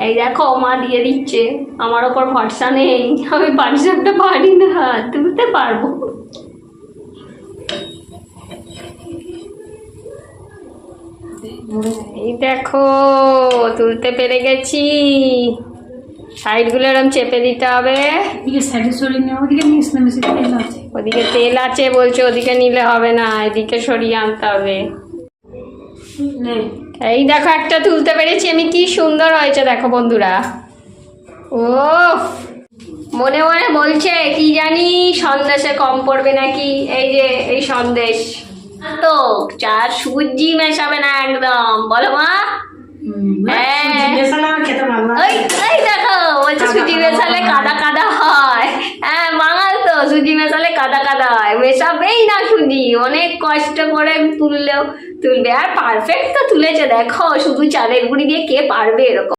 এই দেখো মা দিয়ে দিচ্ছে, আমার ওপর ভরসা নেই, আমি পাটিসাপটা পারি না, তুলতে পারবো। এই দেখো তুলতে পেরে গেছি। সাইডগুলো এরকম চেপে দিতে হবে। ওদিকে তেল আছে বলছে, ওদিকে নিলে হবে না, এদিকে সরিয়ে আনতে হবে। এই দেখো একটা তুলতে পেরেছি আমি, কি সুন্দর হয়েছে দেখো বন্ধুরা। ও মনে মনে বলছে কি জানি সন্দেশে কম পড়বে নাকি, এই যে এই সন্দেশ তো চার সুজি মেশাবে না একদম, বলো মা? এই দেখো বলছে সুজি মেশালে কাদা কাদা হয়। হ্যাঁ বাঙাল তো, সুজি মেশালে কাদা কাদা হয়, মেশাবেই না সুজি, অনেক কষ্ট করে তুললেও তুলবে। আর পারফেক্ট তো তুলেছে দেখো, শুধু চালের গুঁড়ি দিয়ে কে পারবে এরকম।